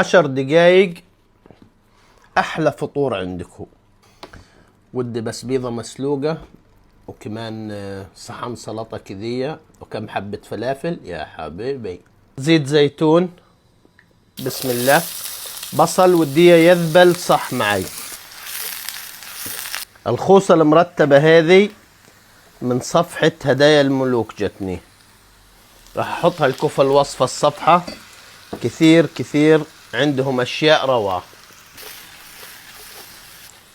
10 دقايق احلى فطور عندكم. ودي بس بيضة مسلوقة وكمان صحن سلطة كذية وكم حبة فلافل يا حبيبي. زيت زيتون، بسم الله. بصل وديه يذبل صح معي. الخوصة المرتبة هذه من صفحة هدايا الملوك جتني، راح احطها لكم في الوصفة الصفحة. كثير عندهم اشياء روعة.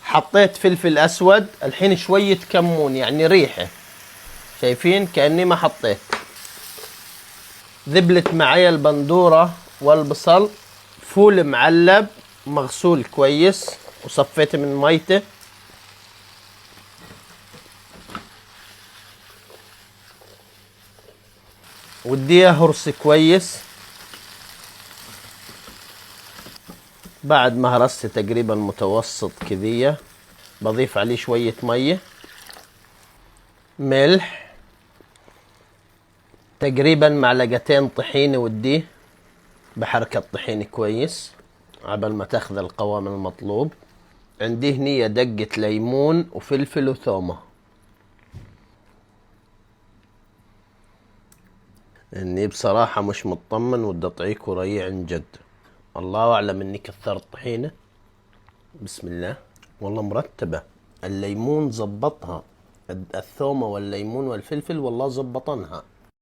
حطيت فلفل اسود، الحين شوية كمون يعني ريحة، شايفين كأني ما حطيت. ذبلت معي البندورة والبصل. فول معلب مغسول كويس وصفيت من ميته. وديه هرس كويس. بعد ما هرست تقريبا متوسط كذية بضيف عليه شوية مية، ملح، تقريبا معلقتين طحينة. وديه بحركة الطحينة كويس عبال ما تاخذ القوام المطلوب. عندي هنية دقة ليمون وفلفل وثومة. اني بصراحة مش مطمن ودي اطعيكوا ريع عن جد. الله اعلم اني كثرت طحينة. بسم الله. والله مرتبة. الليمون زبطها، الثومة والليمون والفلفل والله زبطنها.